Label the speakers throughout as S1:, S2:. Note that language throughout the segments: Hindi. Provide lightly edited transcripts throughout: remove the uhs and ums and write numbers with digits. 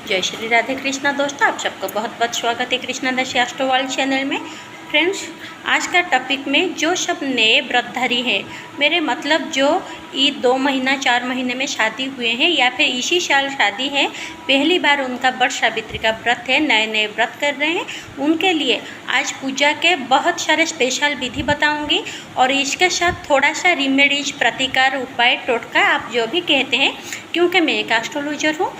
S1: जय श्री राधे कृष्णा दोस्तों, आप सबका बहुत बहुत स्वागत है कृष्णा दशी एस्ट्रो वर्ल्ड चैनल में। फ्रेंड्स, आज का टॉपिक में जो सब नए व्रतधारी हैं, मेरे मतलब जो ये 2 महीना 4 महीने में शादी हुए हैं या फिर इसी साल शादी है, पहली बार उनका वट सावित्री का व्रत है, नए नए व्रत कर रहे हैं, उनके लिए आज पूजा के बहुत सारे स्पेशल विधि बताऊंगी और इसके साथ थोड़ा सा रिमेडीज, प्रतिकार, उपाय, टोटका आप जो भी कहते हैं, क्योंकि मैं एक एस्ट्रोलॉजर हूँ,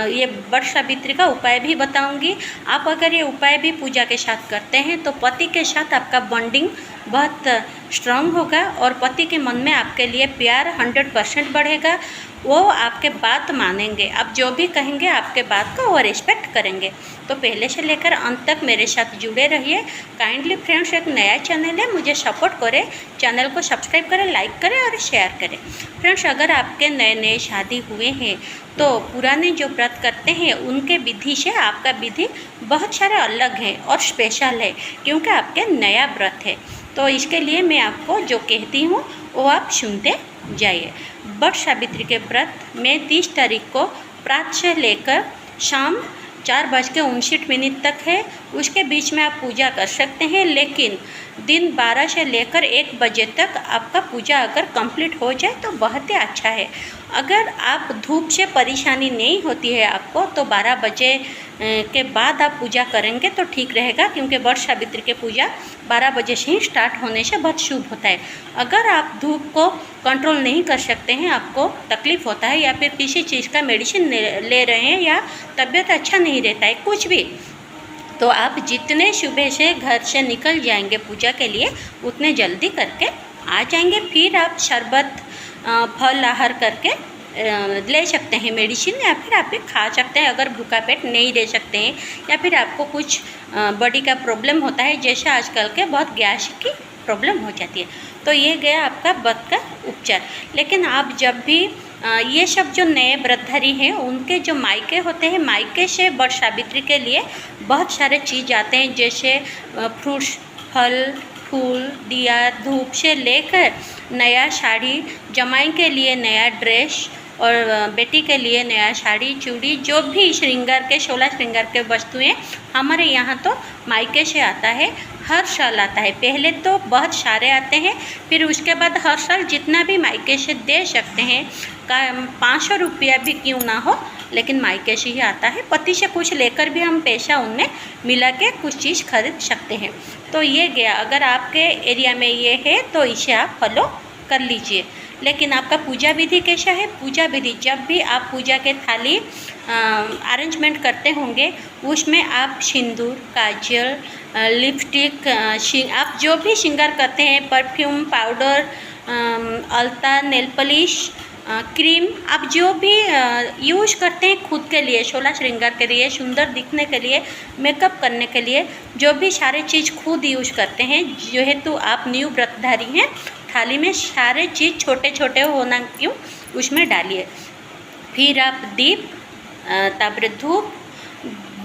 S1: ये वट सावित्री का उपाय भी बताऊंगी। आप अगर ये उपाय भी पूजा के साथ करते हैं तो पति के साथ आपका बॉन्डिंग बहुत स्ट्रांग होगा और पति के मन में आपके लिए प्यार 100% बढ़ेगा। वो आपके बात मानेंगे, आप जो भी कहेंगे आपके बात का वो रिस्पेक्ट करेंगे। तो पहले से लेकर अंत तक मेरे साथ जुड़े रहिए। काइंडली फ्रेंड्स, एक नया चैनल है, मुझे सपोर्ट करें, चैनल को सब्सक्राइब करें, लाइक करें और शेयर करें। फ्रेंड्स, अगर आपके नए नए शादी हुए हैं तो पुराने जो व्रत करते हैं उनके विधि से आपका विधि बहुत सारे अलग है और स्पेशल है, क्योंकि आपके नया व्रत है। तो इसके लिए मैं आपको जो कहती हूँ वो आप सुनते जाइए। वट सावित्री के व्रत में 30 तारीख को प्रातः से लेकर शाम 4:59 तक है, उसके बीच में आप पूजा कर सकते हैं, लेकिन दिन 12 से लेकर 1 बजे तक आपका पूजा अगर कंप्लीट हो जाए तो बहुत ही अच्छा है। अगर आप धूप से परेशानी नहीं होती है आपको तो 12 बजे के बाद आप पूजा करेंगे तो ठीक रहेगा, क्योंकि वट सावित्री की पूजा 12 बजे से ही स्टार्ट होने से बहुत शुभ होता है। अगर आप धूप को कंट्रोल नहीं कर सकते हैं, आपको तकलीफ़ होता है या फिर किसी चीज़ का मेडिसिन ले रहे हैं या तबीयत अच्छा नहीं रहता है, कुछ भी, तो आप जितने सुबह से घर से निकल जाएंगे पूजा के लिए उतने जल्दी करके आ जाएंगे। फिर आप शरबत, फल आहार करके ले सकते हैं मेडिसिन, या फिर आप खा सकते हैं अगर भूखा पेट नहीं रह सकते हैं, या फिर आपको कुछ बॉडी का प्रॉब्लम होता है, जैसे आजकल के बहुत गैस की प्रॉब्लम हो जाती है। तो ये गया आपका व्रत का उपचार। लेकिन आप जब भी ये सब जो नए व्रतधारी हैं उनके जो मायके होते हैं, मायके से वट सावित्री के लिए बहुत सारे चीज़ आते हैं, जैसे फ्रूट्स, फल, फूल, दिया, धूप से लेकर नया साड़ी, जमाई के लिए नया ड्रेस और बेटी के लिए नया साड़ी, चूड़ी, जो भी श्रृंगार के 16 श्रृंगार के वस्तुएं हमारे यहाँ तो मायके से आता है, हर साल आता है। पहले तो बहुत सारे आते हैं, फिर उसके बाद हर साल जितना भी मायके से दे सकते हैं, का 500 रुपया भी क्यों ना हो, लेकिन मायके से ही आता है। पति से कुछ लेकर भी हम पैसा उनमें मिला के कुछ चीज़ खरीद सकते हैं। तो ये गया, अगर आपके एरिया में ये है तो इसे आप फॉलो कर लीजिए। लेकिन आपका पूजा विधि कैसा है? पूजा विधि, जब भी आप पूजा के थाली अरेंजमेंट करते होंगे उसमें आप सिंदूर, काजल, लिपस्टिक, आप जो भी श्रृंगार करते हैं, परफ्यूम, पाउडर, अलता, नेल पॉलिश, क्रीम, आप जो भी यूज़ करते हैं खुद के लिए, 16 श्रृंगार के लिए, सुंदर दिखने के लिए, मेकअप करने के लिए, जो भी सारे चीज़ खुद यूज़ करते हैं, जेहेतु आप न्यू व्रतधारी हैं, थाली में सारे चीज़ छोटे छोटे होना क्यों उसमें डालिए। फिर आप दीप, तापर धूप,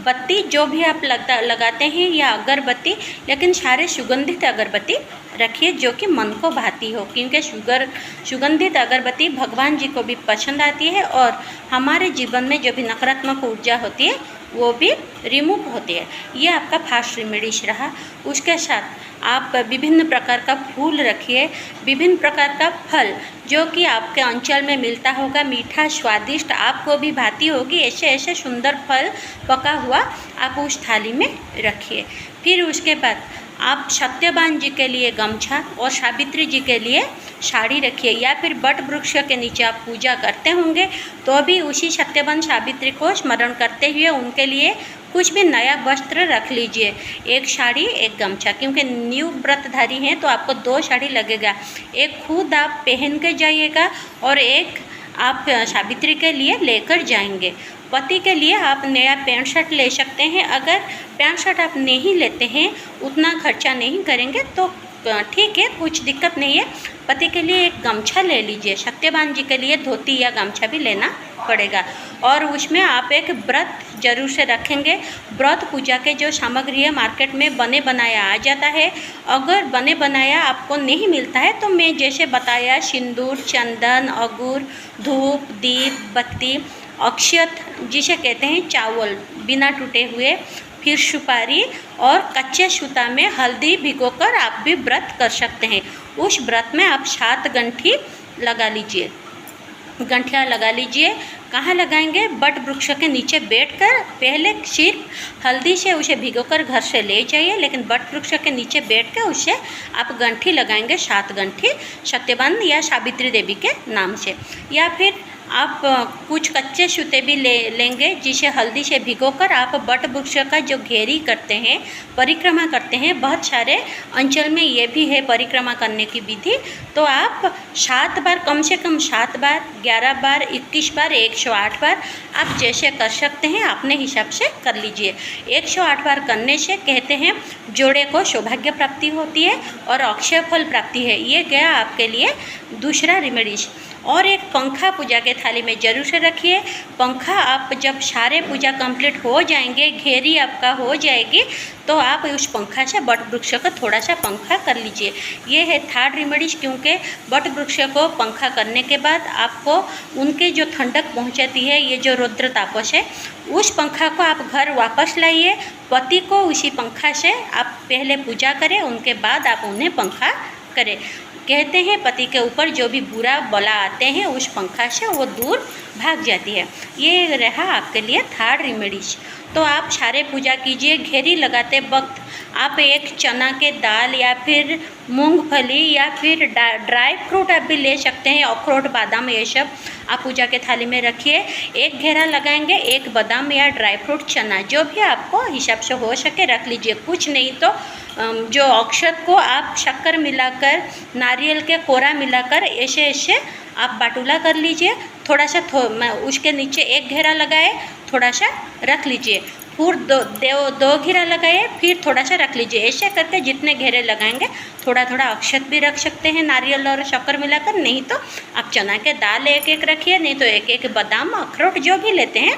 S1: बत्ती जो भी आप लगाते हैं या अगरबत्ती, लेकिन सारे सुगंधित अगरबत्ती रखिए जो कि मन को भाती हो, क्योंकि सुगंधित अगरबत्ती भगवान जी को भी पसंद आती है और हमारे जीवन में जो भी नकारात्मक ऊर्जा होती है वो भी रिमूव होती है। ये आपका फास्ट रेमेडीज रहा। उसके साथ आप विभिन्न प्रकार का फूल रखिए, विभिन्न प्रकार का फल जो कि आपके अंचल में मिलता होगा, मीठा, स्वादिष्ट, आपको भी भाती होगी, ऐसे ऐसे सुंदर फल पका हुआ आप उस थाली में रखिए। फिर उसके बाद आप सत्यवान जी के लिए गमछा और सावित्री जी के लिए साड़ी रखिए, या फिर वट वृक्ष के नीचे आप पूजा करते होंगे तो भी उसी सत्यवान सावित्री को स्मरण करते हुए उनके लिए कुछ भी नया वस्त्र रख लीजिए, एक साड़ी, एक गमछा, क्योंकि न्यू व्रतधारी हैं तो आपको 2 साड़ी लगेगा, एक खुद आप पहन के जाइएगा और एक आप सावित्री के लिए लेकर जाएंगे। पति के लिए आप नया पैंट शर्ट ले सकते हैं। अगर पैंट शर्ट आप नहीं लेते हैं, उतना खर्चा नहीं करेंगे तो ठीक है, कुछ दिक्कत नहीं है। पति के लिए एक गमछा ले लीजिए, सत्यवान जी के लिए धोती या गमछा भी लेना पड़ेगा, और उसमें आप एक व्रत जरूर से रखेंगे। व्रत पूजा के जो सामग्री है मार्केट में बने बनाया आ जाता है, अगर बने बनाया आपको नहीं मिलता है तो मैं जैसे बताया, सिंदूर, चंदन, अगूर, धूप, दीप, बत्ती अक्षत जिसे कहते हैं चावल बिना टूटे हुए, फिर सुपारी और कच्चे सूता में हल्दी भिगोकर आप भी व्रत कर सकते हैं। उस व्रत में आप 7 गंठी लगा लीजिए, गंठियाँ लगा लीजिए। कहाँ लगाएंगे? बट वृक्ष के नीचे बैठकर पहले सिर्फ हल्दी से उसे भिगोकर घर से ले जाइए, लेकिन बट वृक्ष के नीचे बैठ कर उसे आप गंठी लगाएंगे, 7 गंठी सत्यवान या सावित्री देवी के नाम से। या फिर आप कुछ कच्चे सूते भी लेंगे जिसे हल्दी से भिगोकर आप बट वृक्ष का जो घेरी करते हैं, परिक्रमा करते हैं, बहुत सारे अंचल में ये भी है परिक्रमा करने की विधि। तो आप 7 बार, कम से कम 7 बार, 11 बार, 21 बार, 108 बार आप जैसे कर सकते हैं अपने हिसाब से कर लीजिए। 108 बार करने से कहते हैं जोड़े को सौभाग्य प्राप्ति होती है और अक्षय फल प्राप्ति है। ये गया आपके लिए दूसरा रेमेडीज। और एक पंखा पूजा के थाली में जरूर से रखिए। पंखा आप जब सारे पूजा कंप्लीट हो जाएंगे, घेरी आपका हो जाएगी, तो आप उस पंखा से बट वृक्ष का थोड़ा सा पंखा कर लीजिए। ये है 3rd रेमेडीज, क्योंकि बट वृक्ष को पंखा करने के बाद आपको उनके जो ठंडक पहुंचाती है, ये जो रुद्र तापस है, उस पंखा को आप घर वापस लाइए। पति को उसी पंखा से आप पहले पूजा करें, उनके बाद आप उन्हें पंखा करें। कहते हैं पति के ऊपर जो भी बुरा बला आते हैं उस पंखा से वो दूर भाग जाती है। ये रहा आपके लिए 3rd रेमेडीज। तो आप सारे पूजा कीजिए। घेरी लगाते वक्त आप एक चना के दाल या फिर मूंगफली या फिर ड्राई फ्रूट आप भी ले सकते हैं, अखरोट, बादाम, ये सब आप पूजा के थाली में रखिए। एक घेरा लगाएंगे, एक बादाम या ड्राई फ्रूट, चना, जो भी आपको हिसाब से हो सके रख लीजिए। कुछ नहीं तो जो अक्षत को आप शक्कर मिलाकर, नारियल के कोरा मिलाकर ऐसे ऐसे आप बाटुला कर लीजिए। थोड़ा सा उसके नीचे एक घेरा लगाए, थोड़ा सा रख लीजिए, फिर दो घेरा लगाए, फिर थोड़ा सा रख लीजिए। ऐसे करके जितने घेरे लगाएंगे थोड़ा थोड़ा अक्षत भी रख सकते हैं नारियल और शक्कर मिलाकर, नहीं तो आप चना के दाल एक एक रखिए, नहीं तो एक एक बादाम, अखरोट जो भी लेते हैं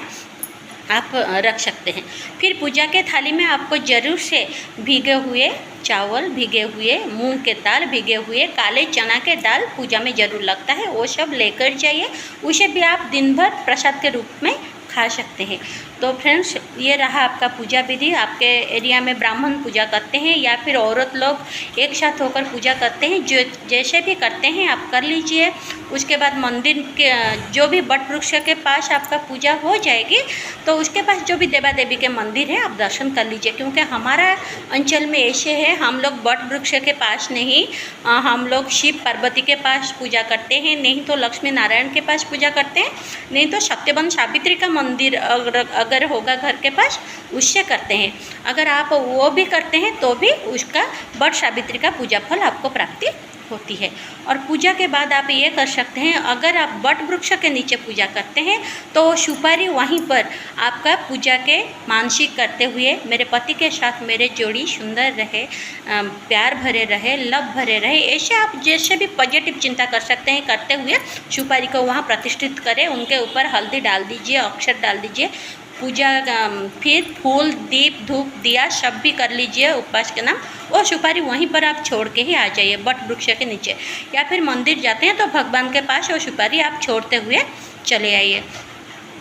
S1: आप रख सकते हैं। फिर पूजा के थाली में आपको ज़रूर से भीगे हुए चावल, भीगे हुए मूंग के दाल, भीगे हुए काले चना के दाल पूजा में ज़रूर लगता है, वो सब लेकर जाइए। उसे भी आप दिन भर प्रसाद के रूप में खा सकते हैं। तो फ्रेंड्स, ये रहा आपका पूजा विधि। आपके एरिया में ब्राह्मण पूजा करते हैं या फिर औरत लोग एक साथ होकर पूजा करते हैं, जो जैसे भी करते हैं आप कर लीजिए। उसके बाद मंदिर के जो भी बट वृक्ष के पास आपका पूजा हो जाएगी, तो उसके पास जो भी देवा देवी के मंदिर है आप दर्शन कर लीजिए। क्योंकि हमारा अंचल में ऐसे है, हम लोग बट वृक्ष के पास नहीं, हम लोग शिव पार्वती के पास पूजा करते हैं, नहीं तो लक्ष्मी नारायण के पास पूजा करते हैं, नहीं तो सत्यवान सावित्री का मंदिर अगर होगा घर के पास उससे करते हैं। अगर आप वो भी करते हैं तो भी उसका बट सावित्री का पूजा फल आपको प्राप्ति होती है। और पूजा के बाद आप ये कर सकते हैं, अगर आप बट वृक्ष के नीचे पूजा करते हैं तो सुपारी वहीं पर आपका पूजा के मानसिक करते हुए, मेरे पति के साथ मेरे जोड़ी सुंदर रहे, प्यार भरे रहे, लव भरे रहे, ऐसे आप जैसे भी पॉजिटिव चिंता कर सकते हैं करते हुए सुपारी को वहाँ प्रतिष्ठित करें। उनके ऊपर हल्दी डाल दीजिए, अक्षत डाल दीजिए, पूजा फिर फूल, दीप, धूप, दिया सब भी कर लीजिए उपवास के नाम। और सुपारी वहीं पर आप छोड़ के ही आ जाइए बट वृक्ष के नीचे, या फिर मंदिर जाते हैं तो भगवान के पास वो सुपारी आप छोड़ते हुए चले आइए।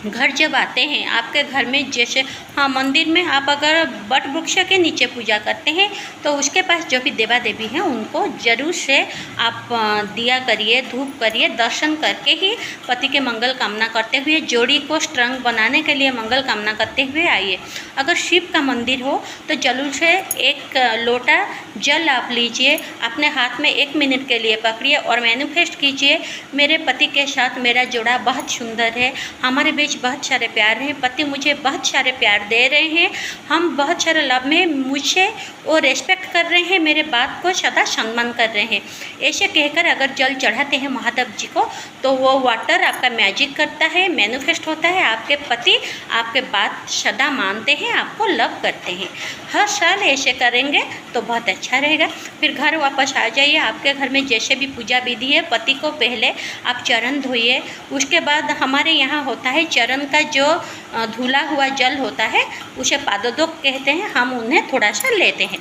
S1: घर जब आते हैं आपके घर में, जैसे हाँ मंदिर में आप अगर बट वृक्ष के नीचे पूजा करते हैं तो उसके पास जो भी देवा देवी हैं उनको ज़रूर से आप दिया करिए, धूप करिए, दर्शन करके ही पति के मंगल कामना करते हुए, जोड़ी को स्ट्रॉन्ग बनाने के लिए मंगल कामना करते हुए आइए। अगर शिव का मंदिर हो तो जरूर से एक लोटा जल आप लीजिए, अपने हाथ में 1 मिनट के लिए पकड़िए और मैनिफेस्ट कीजिए, मेरे पति के साथ मेरा जोड़ा बहुत सुंदर है, हमारे बीच बहुत सारे प्यार हैं, पति मुझे बहुत सारे प्यार दे रहे हैं, हम बहुत सारे लव में मुझे वो रेस्पेक्ट कर रहे हैं, मेरे बात को सदा सम्मान कर रहे हैं। ऐसे कहकर अगर जल चढ़ाते हैं महादेव जी को तो वो वाटर आपका मैजिक करता है, मैनिफेस्ट होता है, आपके पति आपके बात सदा मानते हैं, आपको लव करते हैं। हर साल ऐसे करेंगे तो बहुत अच्छा रहेगा। फिर घर वापस आ जाइए। आपके घर में जैसे भी पूजा विधि है, पति को पहले आप चरण धोइए, उसके बाद हमारे यहाँ होता है चरण का जो धुला हुआ जल होता है उसे पादोदक कहते हैं, हम उन्हें थोड़ा सा लेते हैं।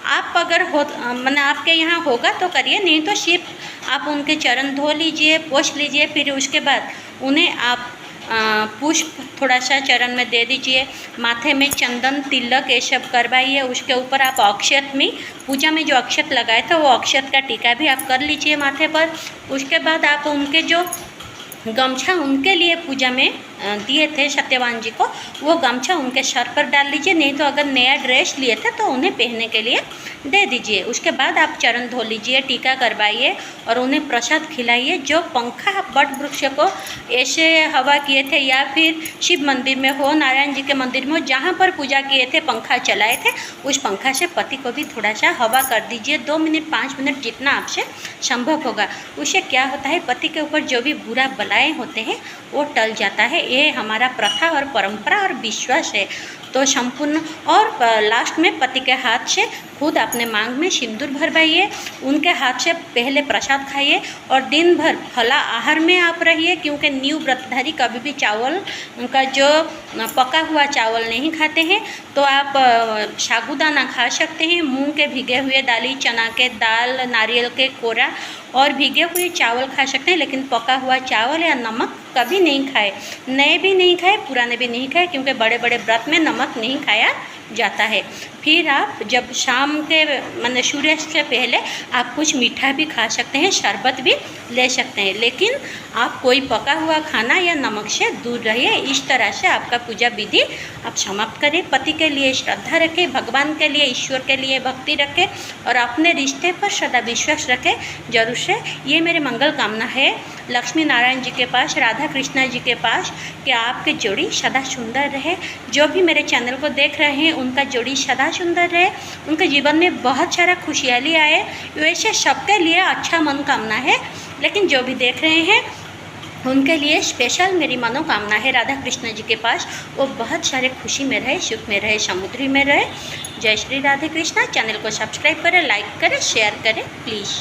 S1: आप अगर हो मैंने आपके यहाँ होगा तो करिए, नहीं तो सिर्फ आप उनके चरण धो लीजिए, पोंछ लीजिए, फिर उसके बाद उन्हें आप पुष्प थोड़ा सा चरण में दे दीजिए, माथे में चंदन तिलक ये सब करवाइए। उसके ऊपर आप अक्षत में, पूजा में जो अक्षत लगाए थे वो अक्षत का टीका भी आप कर लीजिए माथे पर। उसके बाद आप उनके जो गमछा उनके लिए पूजा में दिए थे सत्यवान जी को, वो गमछा उनके सर पर डाल लीजिए, नहीं तो अगर नया ड्रेस लिए थे तो उन्हें पहनने के लिए दे दीजिए। उसके बाद आप चरण धो लीजिए, टीका करवाइए और उन्हें प्रसाद खिलाइए। जो पंखा वट वृक्ष को ऐसे हवा किए थे या फिर शिव मंदिर में हो, नारायण जी के मंदिर में हो, जहाँ पर पूजा किए थे पंखा चलाए थे, उस पंखा से पति को भी थोड़ा सा हवा कर दीजिए, 2 मिनट 5 मिनट जितना आपसे संभव होगा। उससे क्या होता है, पति के ऊपर जो भी बुरा बलाएँ होते हैं वो टल जाता है। ये हमारा प्रथा और परंपरा और विश्वास है। तो संपूर्ण और लास्ट में पति के हाथ से खुद अपने मांग में सिंदूर भरवाइए, उनके हाथ से पहले प्रसाद खाइए और दिन भर फला आहार में आप रहिए, क्योंकि न्यू व्रतधारी कभी भी चावल का जो पका हुआ चावल नहीं खाते हैं। तो आप साबूदाना खा सकते हैं, मूंग के भीगे हुए दाली, चना के दाल, नारियल के कोरा और भीगे हुए चावल खा सकते हैं, लेकिन पका हुआ चावल या नमक कभी नहीं खाए। नए भी नहीं खाए, पुराने भी नहीं खाए, क्योंकि बड़े बड़े व्रत में नमक नहीं खाया जाता है। फिर आप जब शाम के माने सूर्यास्त से पहले आप कुछ मीठा भी खा सकते हैं, शरबत भी ले सकते हैं, लेकिन आप कोई पका हुआ खाना या नमक से दूर रहिए। इस तरह से आपका पूजा विधि आप समाप्त करें। पति के लिए श्रद्धा रखें, भगवान के लिए, ईश्वर के लिए भक्ति रखें और अपने रिश्ते पर सदा विश्वास रखें। जरूर से ये मेरे मंगल कामना है लक्ष्मी नारायण जी के पास, राधा कृष्णा जी के पास, कि आपकी जोड़ी सदा सुंदर रहे। जो भी मेरे चैनल को देख रहे हैं उनका जोड़ी सदा सुंदर रहे, उनके जीवन में बहुत सारा खुशहाली आए। वैसे सबके लिए अच्छा मनोकामना है, लेकिन जो भी देख रहे हैं उनके लिए स्पेशल मेरी मनोकामना है राधा कृष्ण जी के पास, वो बहुत सारे खुशी में रहे, सुख में रहे, समुद्री में रहे। जय श्री राधे कृष्णा। चैनल को सब्सक्राइब करें, लाइक करें, शेयर करें प्लीज़।